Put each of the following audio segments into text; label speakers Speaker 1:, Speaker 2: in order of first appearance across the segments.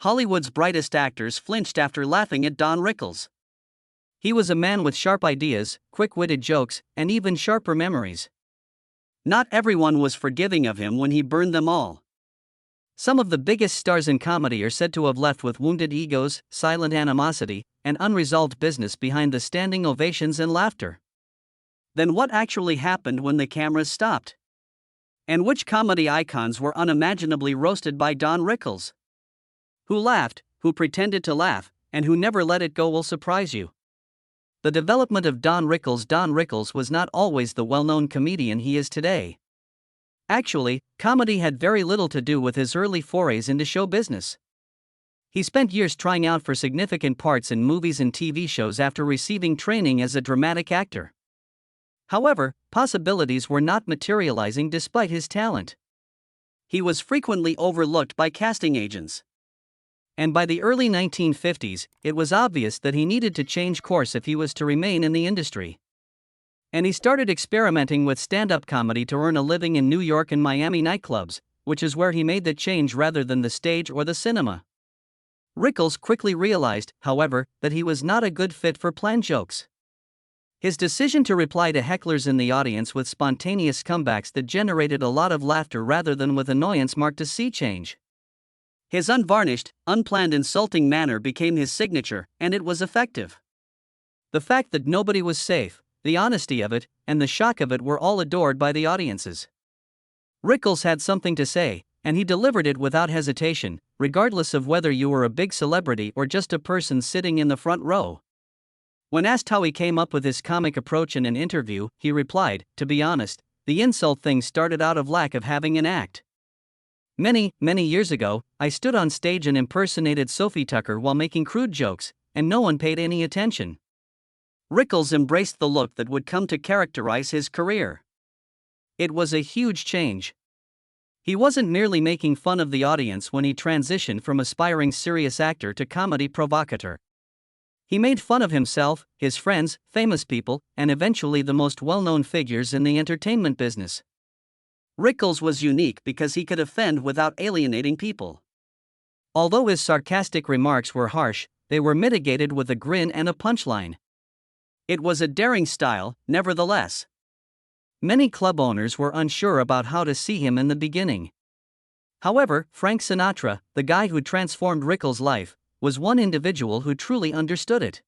Speaker 1: Hollywood's brightest actors flinched after laughing at Don Rickles. He was a man with sharp ideas, quick-witted jokes, and even sharper memories. Not everyone was forgiving of him when he burned them all. Some of the biggest stars in comedy are said to have left with wounded egos, silent animosity, and unresolved business behind the standing ovations and laughter. Then what actually happened when the cameras stopped? And which comedy icons were unimaginably roasted by Don Rickles? Who laughed, who pretended to laugh, and who never let it go will surprise you. The development of Don Rickles was not always the well-known comedian he is today. Actually, comedy had very little to do with his early forays into show business. He spent years trying out for significant parts in movies and TV shows after receiving training as a dramatic actor. However, possibilities were not materializing despite his talent. He was frequently overlooked by casting agents. And by the early 1950s, it was obvious that he needed to change course if he was to remain in the industry. And he started experimenting with stand-up comedy to earn a living in New York and Miami nightclubs, which is where he made the change rather than the stage or the cinema. Rickles quickly realized, however, that he was not a good fit for planned jokes. His decision to reply to hecklers in the audience with spontaneous comebacks that generated a lot of laughter rather than with annoyance marked a sea change. His unvarnished, unplanned insulting manner became his signature, and it was effective. The fact that nobody was safe, the honesty of it, and the shock of it were all adored by the audiences. Rickles had something to say, and he delivered it without hesitation, regardless of whether you were a big celebrity or just a person sitting in the front row. When asked how he came up with his comic approach in an interview, he replied, "To be honest, the insult thing started out of lack of having an act. Many years ago, I stood on stage and impersonated Sophie Tucker while making crude jokes, and no one paid any attention." Rickles embraced the look that would come to characterize his career. It was a huge change. He wasn't merely making fun of the audience when he transitioned from aspiring serious actor to comedy provocateur. He made fun of himself, his friends, famous people, and eventually the most well-known figures in the entertainment business. Rickles was unique because he could offend without alienating people. Although his sarcastic remarks were harsh, they were mitigated with a grin and a punchline. It was a daring style, nevertheless. Many club owners were unsure about how to see him in the beginning. However, Frank Sinatra, the guy who transformed Rickles' life, was one individual who truly understood it.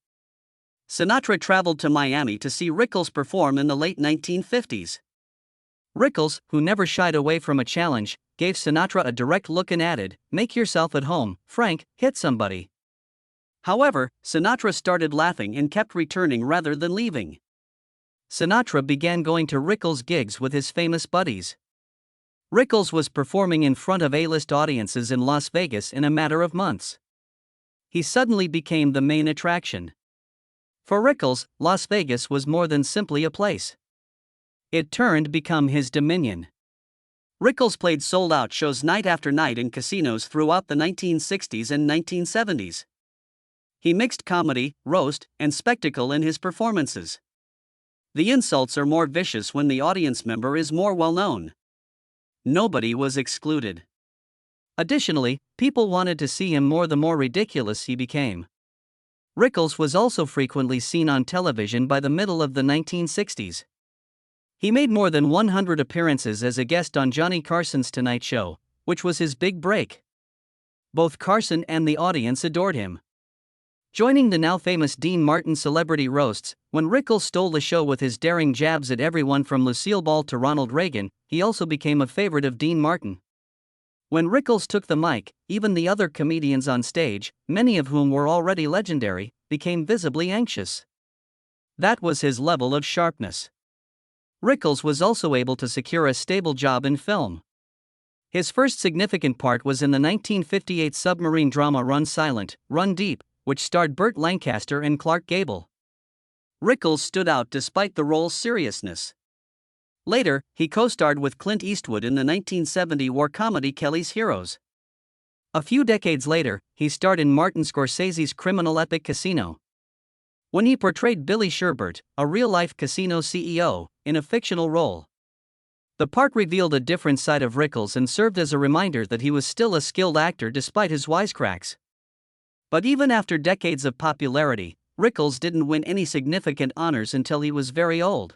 Speaker 1: Sinatra traveled to Miami to see Rickles perform in the late 1950s. Rickles, who never shied away from a challenge, gave Sinatra a direct look and added, "Make yourself at home, Frank, hit somebody." However, Sinatra started laughing and kept returning rather than leaving. Sinatra began going to Rickles' gigs with his famous buddies. Rickles was performing in front of A-list audiences in Las Vegas in a matter of months. He suddenly became the main attraction. For Rickles, Las Vegas was more than simply a place. It turned to become his dominion. Rickles played sold-out shows night after night in casinos throughout the 1960s and 1970s. He mixed comedy, roast, and spectacle in his performances. The insults are more vicious when the audience member is more well-known. Nobody was excluded. Additionally, people wanted to see him more the more ridiculous he became. Rickles was also frequently seen on television by the middle of the 1960s. He made more than 100 appearances as a guest on Johnny Carson's Tonight Show, which was his big break. Both Carson and the audience adored him. Joining the now famous Dean Martin celebrity roasts, when Rickles stole the show with his daring jabs at everyone from Lucille Ball to Ronald Reagan, he also became a favorite of Dean Martin. When Rickles took the mic, even the other comedians on stage, many of whom were already legendary, became visibly anxious. That was his level of sharpness. Rickles was also able to secure a stable job in film. His first significant part was in the 1958 submarine drama Run Silent, Run Deep, which starred Burt Lancaster and Clark Gable. Rickles stood out despite the role's seriousness. Later, he co-starred with Clint Eastwood in the 1970 war comedy Kelly's Heroes. A few decades later, he starred in Martin Scorsese's criminal epic Casino. When he portrayed Billy Sherbert, a real-life casino CEO, in a fictional role. The part revealed a different side of Rickles and served as a reminder that he was still a skilled actor despite his wisecracks. But even after decades of popularity, Rickles didn't win any significant honors until he was very old.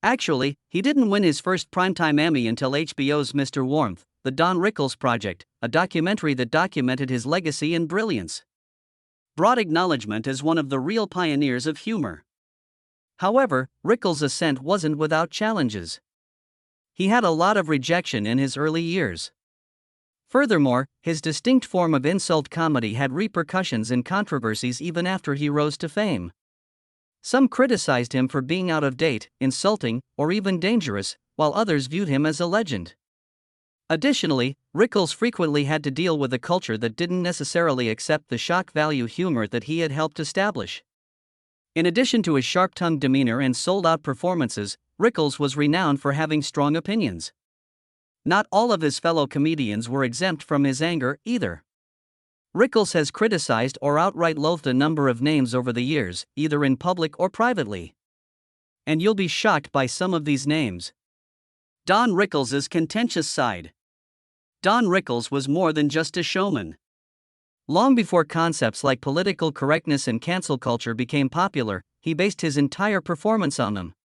Speaker 1: Actually, he didn't win his first primetime Emmy until HBO's Mr. Warmth, The Don Rickles Project, a documentary that documented his legacy and brilliance. Brought acknowledgement as one of the real pioneers of humor. However, Rickles' ascent wasn't without challenges. He had a lot of rejection in his early years. Furthermore, his distinct form of insult comedy had repercussions and controversies even after he rose to fame. Some criticized him for being out of date, insulting, or even dangerous, while others viewed him as a legend. Additionally, Rickles frequently had to deal with a culture that didn't necessarily accept the shock value humor that he had helped establish. In addition to his sharp-tongued demeanor and sold-out performances, Rickles was renowned for having strong opinions. Not all of his fellow comedians were exempt from his anger, either. Rickles has criticized or outright loathed a number of names over the years, either in public or privately. And you'll be shocked by some of these names. Don Rickles' contentious side. Don Rickles was more than just a showman. Long before concepts like political correctness and cancel culture became popular, he based his entire performance on them.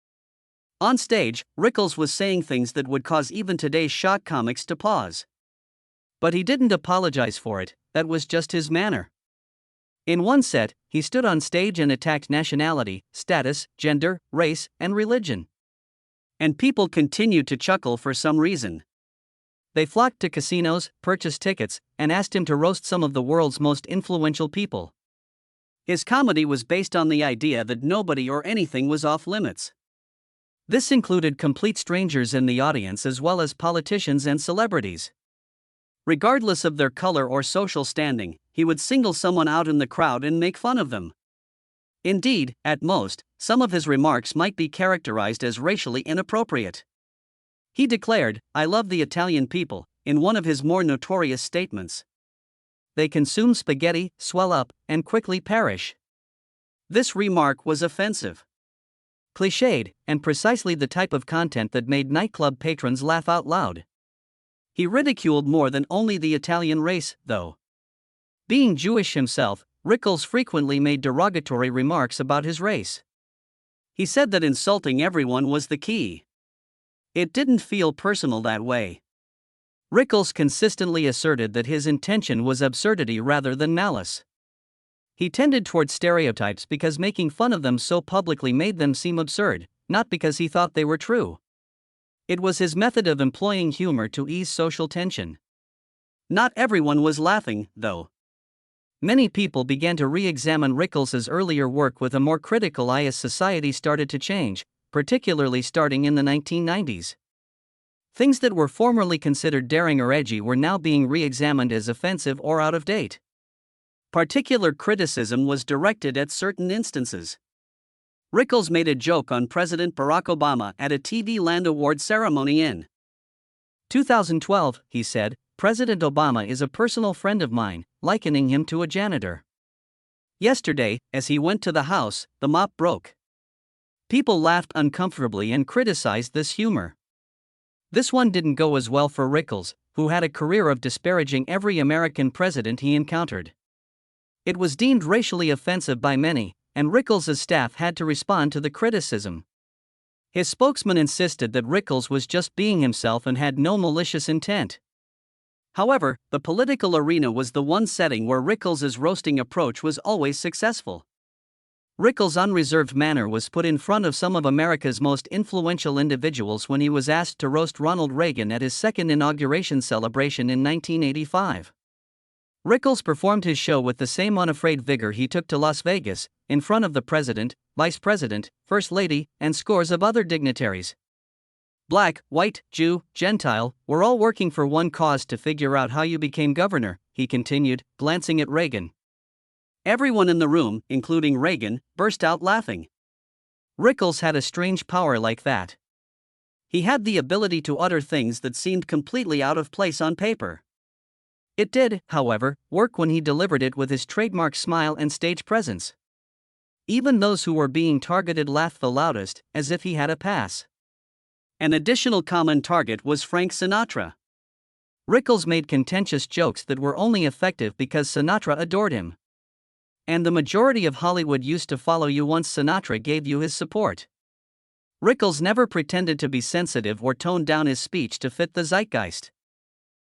Speaker 1: On stage, Rickles was saying things that would cause even today's shock comics to pause. But he didn't apologize for it, that was just his manner. In one set, he stood on stage and attacked nationality, status, gender, race, and religion. And people continued to chuckle for some reason. They flocked to casinos, purchased tickets, and asked him to roast some of the world's most influential people. His comedy was based on the idea that nobody or anything was off limits. This included complete strangers in the audience as well as politicians and celebrities. Regardless of their color or social standing, he would single someone out in the crowd and make fun of them. Indeed, at most, some of his remarks might be characterized as racially inappropriate. He declared, "I love the Italian people," in one of his more notorious statements. They consume spaghetti, swell up, and quickly perish. This remark was offensive, cliched, and precisely the type of content that made nightclub patrons laugh out loud. He ridiculed more than only the Italian race, though. Being Jewish himself, Rickles frequently made derogatory remarks about his race. He said that insulting everyone was the key. It didn't feel personal that way. Rickles consistently asserted that his intention was absurdity rather than malice. He tended toward stereotypes because making fun of them so publicly made them seem absurd, not because he thought they were true. It was his method of employing humor to ease social tension. Not everyone was laughing, though. Many people began to re-examine Rickles' earlier work with a more critical eye as society started to change, particularly starting in the 1990s. Things that were formerly considered daring or edgy were now being re-examined as offensive or out of date. Particular criticism was directed at certain instances. Rickles made a joke on President Barack Obama at a TV Land Award ceremony in 2012, he said, "President Obama is a personal friend of mine," likening him to a janitor. Yesterday, as he went to the House, the mop broke. People laughed uncomfortably and criticized this humor. This one didn't go as well for Rickles, who had a career of disparaging every American president he encountered. It was deemed racially offensive by many, and Rickles' staff had to respond to the criticism. His spokesman insisted that Rickles was just being himself and had no malicious intent. However, the political arena was the one setting where Rickles' roasting approach was always successful. Rickles' unreserved manner was put in front of some of America's most influential individuals when he was asked to roast Ronald Reagan at his second inauguration celebration in 1985. Rickles performed his show with the same unafraid vigor he took to Las Vegas, in front of the president, vice president, first lady, and scores of other dignitaries. Black, white, Jew, Gentile, we're all working for one cause: to figure out how you became governor, he continued, glancing at Reagan. Everyone in the room, including Reagan, burst out laughing. Rickles had a strange power like that. He had the ability to utter things that seemed completely out of place on paper. It did, however, work when he delivered it with his trademark smile and stage presence. Even those who were being targeted laughed the loudest, as if he had a pass. An additional common target was Frank Sinatra. Rickles made contentious jokes that were only effective because Sinatra adored him. And the majority of Hollywood used to follow you once Sinatra gave you his support. Rickles never pretended to be sensitive or toned down his speech to fit the zeitgeist.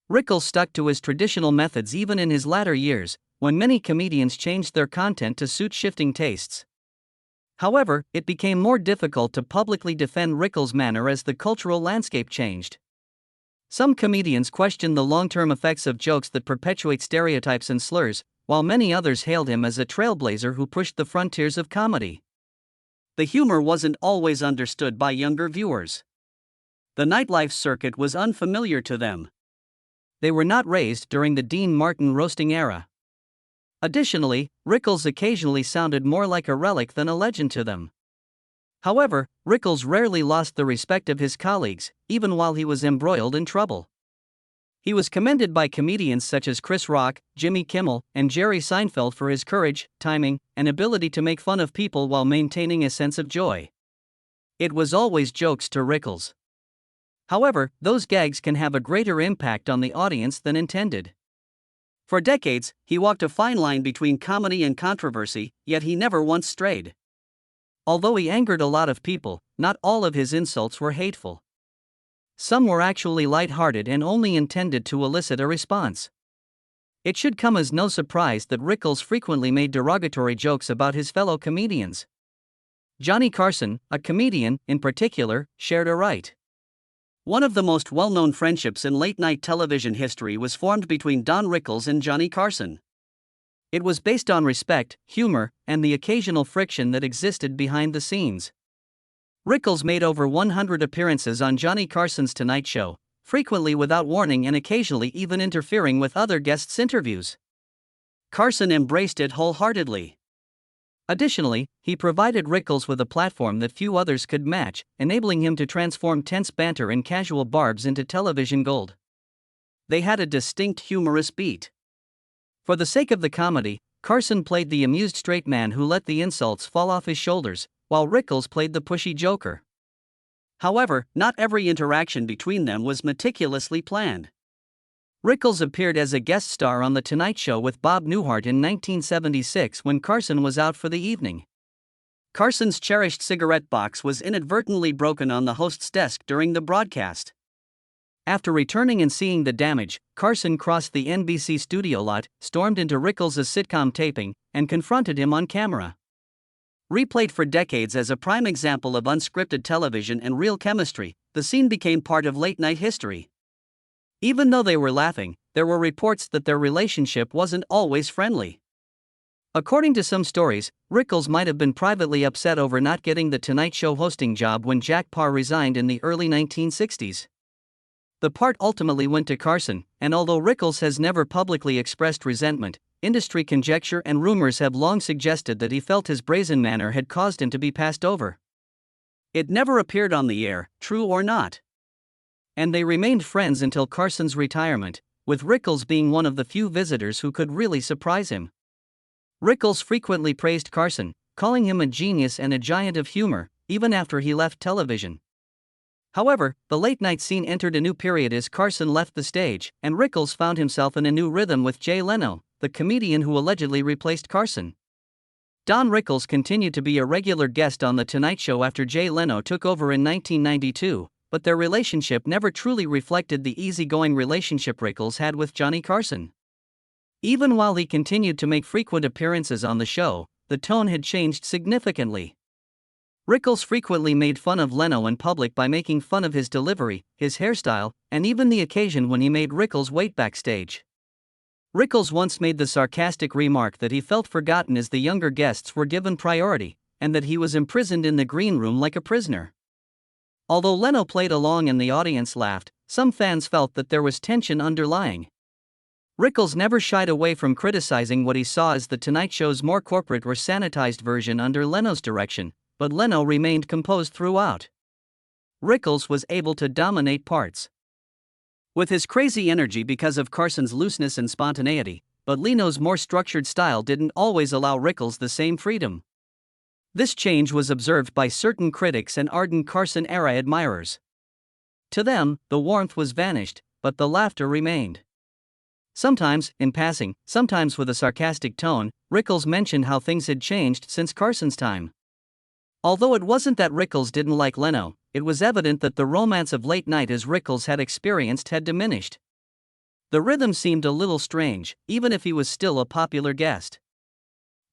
Speaker 1: Rickles stuck to his traditional methods even in his latter years, when many comedians changed their content to suit shifting tastes. However, it became more difficult to publicly defend Rickles' manner as the cultural landscape changed. Some comedians questioned the long-term effects of jokes that perpetuate stereotypes and slurs, while many others hailed him as a trailblazer who pushed the frontiers of comedy. The humor wasn't always understood by younger viewers. The nightlife circuit was unfamiliar to them. They were not raised during the Dean Martin roasting era. Additionally, Rickles occasionally sounded more like a relic than a legend to them. However, Rickles rarely lost the respect of his colleagues, even while he was embroiled in trouble. He was commended by comedians such as Chris Rock, Jimmy Kimmel, and Jerry Seinfeld for his courage, timing, and ability to make fun of people while maintaining a sense of joy. It was always jokes to Rickles. However, those gags can have a greater impact on the audience than intended. For decades, he walked a fine line between comedy and controversy, yet he never once strayed. Although he angered a lot of people, not all of his insults were hateful. Some were actually light-hearted and only intended to elicit a response. It should come as no surprise that Rickles frequently made derogatory jokes about his fellow comedians. Johnny Carson, a comedian, in particular, shared a right. One of the most well-known friendships in late-night television history was formed between Don Rickles and Johnny Carson. It was based on respect, humor, and the occasional friction that existed behind the scenes. Rickles made over 100 appearances on Johnny Carson's Tonight Show, frequently without warning and occasionally even interfering with other guests' interviews. Carson embraced it wholeheartedly. Additionally, he provided Rickles with a platform that few others could match, enabling him to transform tense banter and casual barbs into television gold. They had a distinct humorous beat. For the sake of the comedy, Carson played the amused straight man who let the insults fall off his shoulders, while Rickles played the pushy joker. However, not every interaction between them was meticulously planned. Rickles appeared as a guest star on The Tonight Show with Bob Newhart in 1976 when Carson was out for the evening. Carson's cherished cigarette box was inadvertently broken on the host's desk during the broadcast. After returning and seeing the damage, Carson crossed the NBC studio lot, stormed into Rickles' sitcom taping, and confronted him on camera. Replayed for decades as a prime example of unscripted television and real chemistry, the scene became part of late-night history. Even though they were laughing, there were reports that their relationship wasn't always friendly. According to some stories, Rickles might have been privately upset over not getting the Tonight Show hosting job when Jack Paar resigned in the early 1960s. The part ultimately went to Carson, and although Rickles has never publicly expressed resentment, industry conjecture and rumors have long suggested that he felt his brazen manner had caused him to be passed over. It never appeared on the air, true or not. And they remained friends until Carson's retirement, with Rickles being one of the few visitors who could really surprise him. Rickles frequently praised Carson, calling him a genius and a giant of humor, even after he left television. However, the late-night scene entered a new period as Carson left the stage, and Rickles found himself in a new rhythm with Jay Leno, the comedian who allegedly replaced Carson. Don Rickles continued to be a regular guest on The Tonight Show after Jay Leno took over in 1992, but their relationship never truly reflected the easygoing relationship Rickles had with Johnny Carson. Even while he continued to make frequent appearances on the show, the tone had changed significantly. Rickles frequently made fun of Leno in public by making fun of his delivery, his hairstyle, and even the occasion when he made Rickles wait backstage. Rickles once made the sarcastic remark that he felt forgotten as the younger guests were given priority, and that he was imprisoned in the green room like a prisoner. Although Leno played along and the audience laughed, some fans felt that there was tension underlying. Rickles never shied away from criticizing what he saw as The Tonight Show's more corporate or sanitized version under Leno's direction, but Leno remained composed throughout. Rickles was able to dominate parts with his crazy energy because of Carson's looseness and spontaneity, but Leno's more structured style didn't always allow Rickles the same freedom. This change was observed by certain critics and ardent Carson-era admirers. To them, the warmth was vanished, but the laughter remained. Sometimes, in passing, sometimes with a sarcastic tone, Rickles mentioned how things had changed since Carson's time. Although it wasn't that Rickles didn't like Leno, it was evident that the romance of late night as Rickles had experienced had diminished. The rhythm seemed a little strange, even if he was still a popular guest.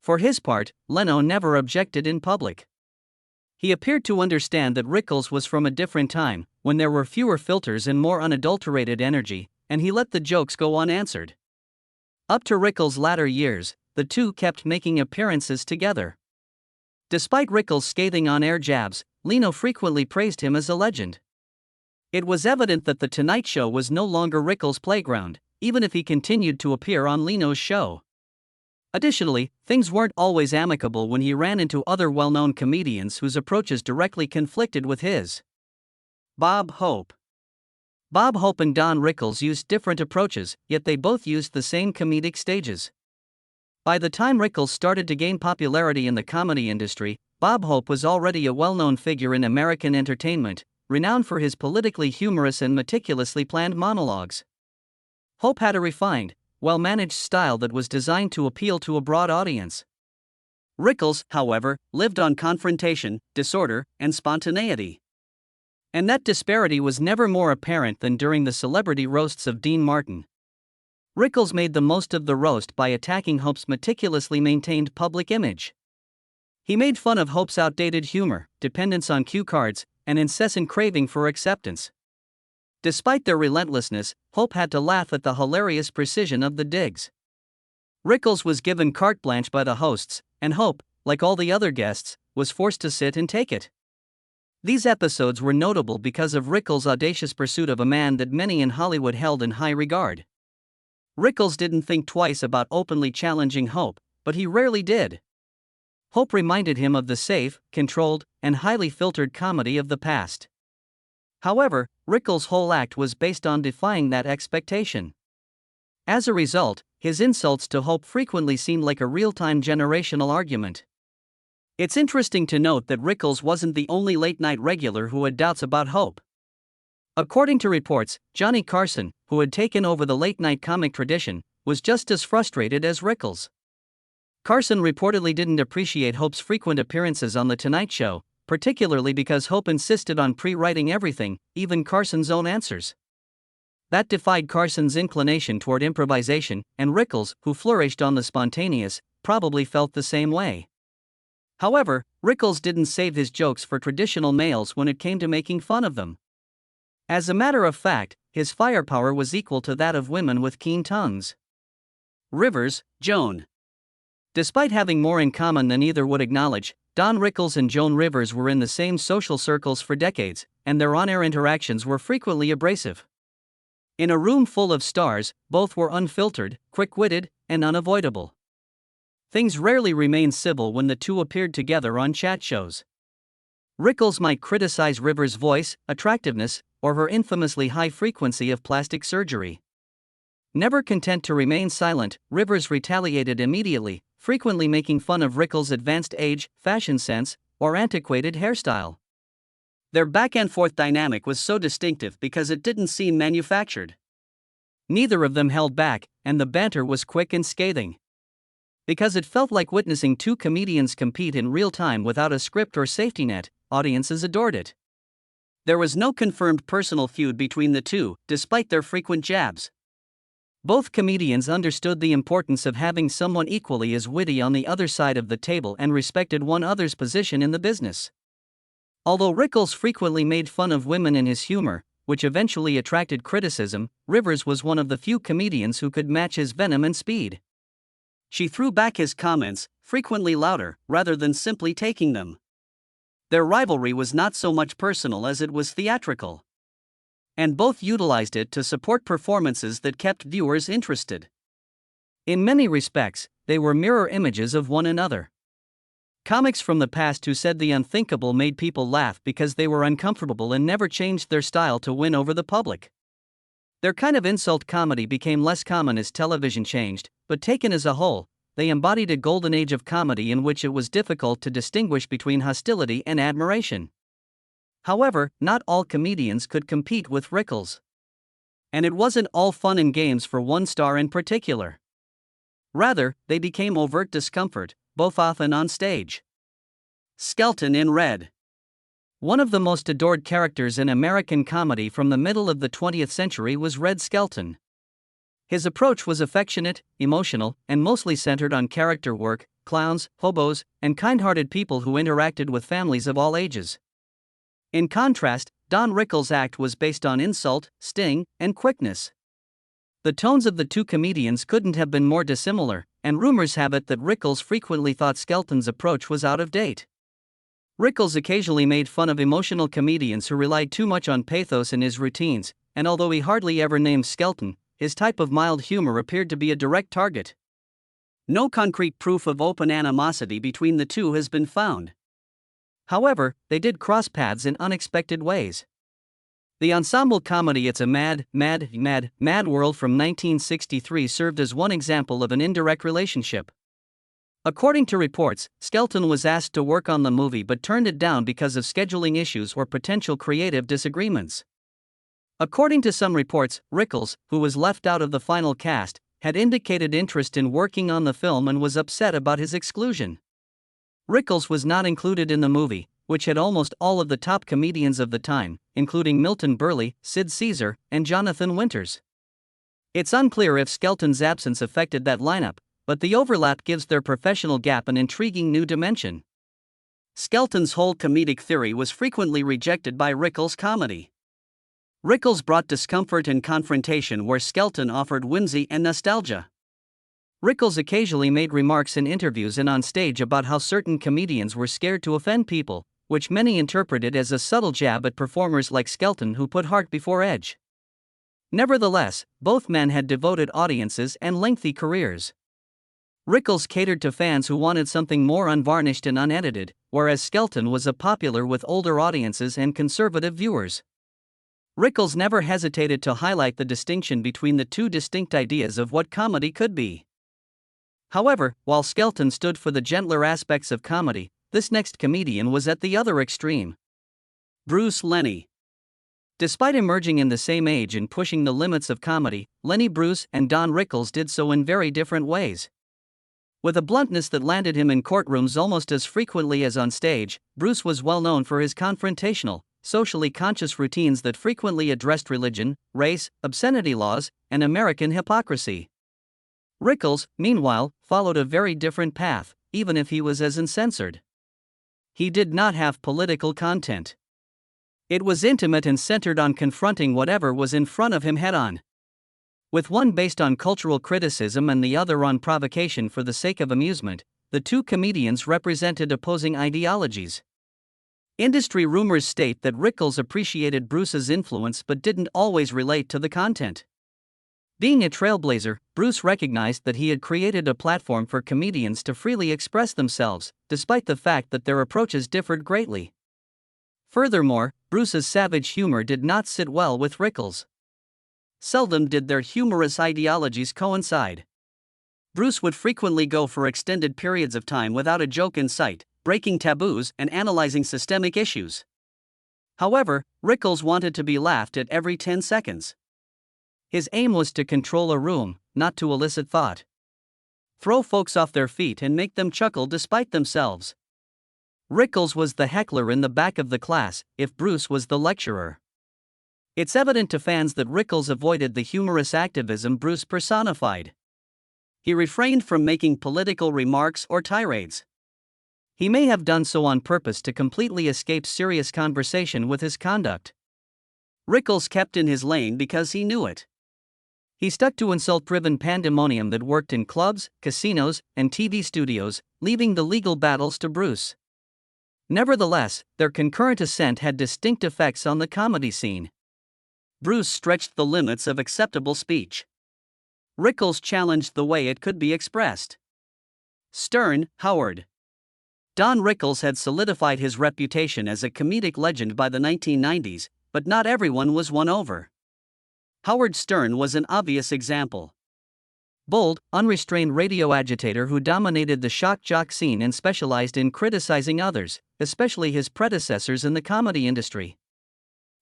Speaker 1: For his part, Leno never objected in public. He appeared to understand that Rickles was from a different time, when there were fewer filters and more unadulterated energy, and he let the jokes go unanswered. Up to Rickles' latter years, the two kept making appearances together. Despite Rickles' scathing on-air jabs, Leno frequently praised him as a legend. It was evident that The Tonight Show was no longer Rickles' playground, even if he continued to appear on Leno's show. Additionally, things weren't always amicable when he ran into other well-known comedians whose approaches directly conflicted with his. Bob Hope. Bob Hope and Don Rickles used different approaches, yet they both used the same comedic stages. By the time Rickles started to gain popularity in the comedy industry, Bob Hope was already a well-known figure in American entertainment, renowned for his politically humorous and meticulously planned monologues. Hope had a refined, well-managed style that was designed to appeal to a broad audience. Rickles, however, lived on confrontation, disorder, and spontaneity. And that disparity was never more apparent than during the celebrity roasts of Dean Martin. Rickles made the most of the roast by attacking Hope's meticulously maintained public image. He made fun of Hope's outdated humor, dependence on cue cards, and incessant craving for acceptance. Despite their relentlessness, Hope had to laugh at the hilarious precision of the digs. Rickles was given carte blanche by the hosts, and Hope, like all the other guests, was forced to sit and take it. These episodes were notable because of Rickles' audacious pursuit of a man that many in Hollywood held in high regard. Rickles didn't think twice about openly challenging Hope, but he rarely did. Hope reminded him of the safe, controlled, and highly filtered comedy of the past. However, Rickles' whole act was based on defying that expectation. As a result, his insults to Hope frequently seemed like a real-time generational argument. It's interesting to note that Rickles wasn't the only late-night regular who had doubts about Hope. According to reports, Johnny Carson, who had taken over the late-night comic tradition, was just as frustrated as Rickles. Carson reportedly didn't appreciate Hope's frequent appearances on The Tonight Show, particularly because Hope insisted on pre-writing everything, even Carson's own answers. That defied Carson's inclination toward improvisation, and Rickles, who flourished on the spontaneous, probably felt the same way. However, Rickles didn't save his jokes for traditional males when it came to making fun of them. As a matter of fact, his firepower was equal to that of women with keen tongues. Rivers, Joan. Despite having more in common than either would acknowledge, Don Rickles and Joan Rivers were in the same social circles for decades, and their on-air interactions were frequently abrasive. In a room full of stars, both were unfiltered, quick-witted, and unavoidable. Things rarely remained civil when the two appeared together on chat shows. Rickles might criticize Rivers' voice, attractiveness, or her infamously high frequency of plastic surgery. Never content to remain silent, Rivers retaliated immediately, frequently making fun of Rickles' advanced age, fashion sense, or antiquated hairstyle. Their back-and-forth dynamic was so distinctive because it didn't seem manufactured. Neither of them held back, and the banter was quick and scathing. Because it felt like witnessing two comedians compete in real time without a script or safety net, audiences adored it. There was no confirmed personal feud between the two, despite their frequent jabs. Both comedians understood the importance of having someone equally as witty on the other side of the table and respected one another's position in the business. Although Rickles frequently made fun of women in his humor, which eventually attracted criticism, Rivers was one of the few comedians who could match his venom and speed. She threw back his comments, frequently louder, rather than simply taking them. Their rivalry was not so much personal as it was theatrical. And both utilized it to support performances that kept viewers interested. In many respects, they were mirror images of one another. Comics from the past who said the unthinkable made people laugh because they were uncomfortable and never changed their style to win over the public. Their kind of insult comedy became less common as television changed, but taken as a whole, they embodied a golden age of comedy in which it was difficult to distinguish between hostility and admiration. However, not all comedians could compete with Rickles. And it wasn't all fun and games for one star in particular. Rather, they became overt discomfort, both off and on stage. Skelton in Red. One of the most adored characters in American comedy from the middle of the 20th century was Red Skelton. His approach was affectionate, emotional, and mostly centered on character work, clowns, hobos, and kind-hearted people who interacted with families of all ages. In contrast, Don Rickles' act was based on insult, sting, and quickness. The tones of the two comedians couldn't have been more dissimilar, and rumors have it that Rickles frequently thought Skelton's approach was out of date. Rickles occasionally made fun of emotional comedians who relied too much on pathos in his routines, and although he hardly ever named Skelton, his type of mild humor appeared to be a direct target. No concrete proof of open animosity between the two has been found. However, they did cross paths in unexpected ways. The ensemble comedy It's a Mad, Mad, Mad, Mad World from 1963 served as one example of an indirect relationship. According to reports, Skelton was asked to work on the movie but turned it down because of scheduling issues or potential creative disagreements. According to some reports, Rickles, who was left out of the final cast, had indicated interest in working on the film and was upset about his exclusion. Rickles was not included in the movie, which had almost all of the top comedians of the time, including Milton Berle, Sid Caesar, and Jonathan Winters. It's unclear if Skelton's absence affected that lineup, but the overlap gives their professional gap an intriguing new dimension. Skelton's whole comedic theory was frequently rejected by Rickles' comedy. Rickles brought discomfort and confrontation where Skelton offered whimsy and nostalgia. Rickles occasionally made remarks in interviews and on stage about how certain comedians were scared to offend people, which many interpreted as a subtle jab at performers like Skelton who put heart before edge. Nevertheless, both men had devoted audiences and lengthy careers. Rickles catered to fans who wanted something more unvarnished and unedited, whereas Skelton was popular with older audiences and conservative viewers. Rickles never hesitated to highlight the distinction between the two distinct ideas of what comedy could be. However, while Skelton stood for the gentler aspects of comedy, this next comedian was at the other extreme. Bruce Lenny. Despite emerging in the same age and pushing the limits of comedy, Lenny Bruce and Don Rickles did so in very different ways. With a bluntness that landed him in courtrooms almost as frequently as on stage, Bruce was well known for his confrontational, socially conscious routines that frequently addressed religion, race, obscenity laws, and American hypocrisy. Rickles, meanwhile, followed a very different path, even if he was as uncensored. He did not have political content. It was intimate and centered on confronting whatever was in front of him head-on. With one based on cultural criticism and the other on provocation for the sake of amusement, the two comedians represented opposing ideologies. Industry rumors state that Rickles appreciated Bruce's influence but didn't always relate to the content. Being a trailblazer, Bruce recognized that he had created a platform for comedians to freely express themselves, despite the fact that their approaches differed greatly. Furthermore, Bruce's savage humor did not sit well with Rickles. Seldom did their humorous ideologies coincide. Bruce would frequently go for extended periods of time without a joke in sight, breaking taboos and analyzing systemic issues. However, Rickles wanted to be laughed at every 10 seconds. His aim was to control a room, not to elicit thought. Throw folks off their feet and make them chuckle despite themselves. Rickles was the heckler in the back of the class, if Bruce was the lecturer. It's evident to fans that Rickles avoided the humorous activism Bruce personified. He refrained from making political remarks or tirades. He may have done so on purpose to completely escape serious conversation with his conduct. Rickles kept in his lane because he knew it. He stuck to insult-driven pandemonium that worked in clubs, casinos, and TV studios, leaving the legal battles to Bruce. Nevertheless, their concurrent ascent had distinct effects on the comedy scene. Bruce stretched the limits of acceptable speech. Rickles challenged the way it could be expressed. Stern, Howard. Don Rickles had solidified his reputation as a comedic legend by the 1990s, but not everyone was won over. Howard Stern was an obvious example. bold, unrestrained radio agitator who dominated the shock jock scene and specialized in criticizing others, especially his predecessors in the comedy industry.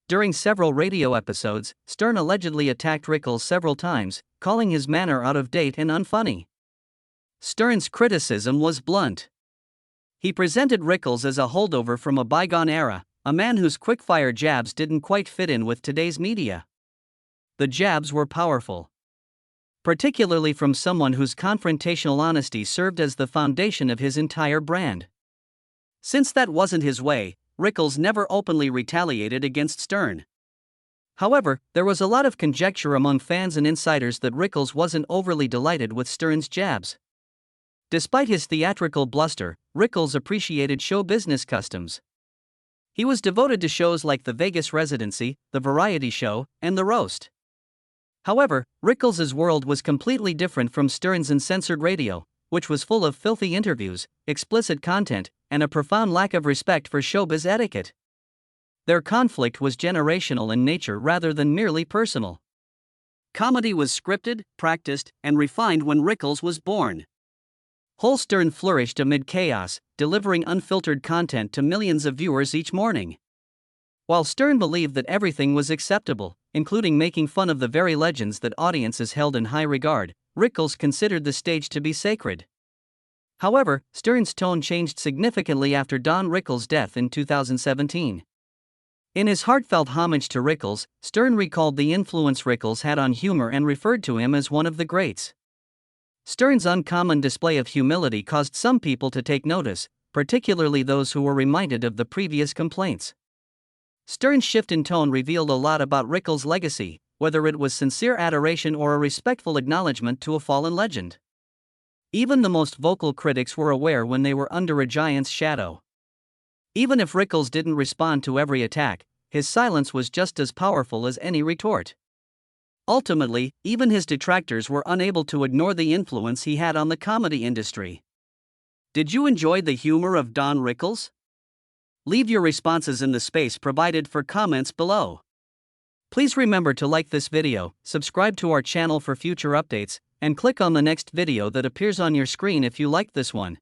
Speaker 1: During several radio episodes, Stern allegedly attacked Rickles several times, calling his manner out of date and unfunny. Stern's criticism was blunt. He presented Rickles as a holdover from a bygone era, a man whose quick-fire jabs didn't quite fit in with today's media. The jabs were powerful, particularly from someone whose confrontational honesty served as the foundation of his entire brand. Since that wasn't his way, Rickles never openly retaliated against Stern. However, there was a lot of conjecture among fans and insiders that Rickles wasn't overly delighted with Stern's jabs. Despite his theatrical bluster, Rickles appreciated show business customs. He was devoted to shows like The Vegas Residency, The Variety Show, and The Roast. However, Rickles' world was completely different from Stern's Uncensored Radio, which was full of filthy interviews, explicit content, and a profound lack of respect for showbiz etiquette. Their conflict was generational in nature rather than merely personal. Comedy was scripted, practiced, and refined when Rickles was born. Stern flourished amid chaos, delivering unfiltered content to millions of viewers each morning. While Stern believed that everything was acceptable, including making fun of the very legends that audiences held in high regard, Rickles considered the stage to be sacred. However, Stern's tone changed significantly after Don Rickles' death in 2017. In his heartfelt homage to Rickles, Stern recalled the influence Rickles had on humor and referred to him as one of the greats. Stern's uncommon display of humility caused some people to take notice, particularly those who were reminded of the previous complaints. Stern's shift in tone revealed a lot about Rickles' legacy, whether it was sincere adoration or a respectful acknowledgement to a fallen legend. Even the most vocal critics were aware when they were under a giant's shadow. Even if Rickles didn't respond to every attack, his silence was just as powerful as any retort. Ultimately, even his detractors were unable to ignore the influence he had on the comedy industry. Did you enjoy the humor of Don Rickles? Leave your responses in the space provided for comments below. Please remember to like this video, subscribe to our channel for future updates, and click on the next video that appears on your screen if you liked this one.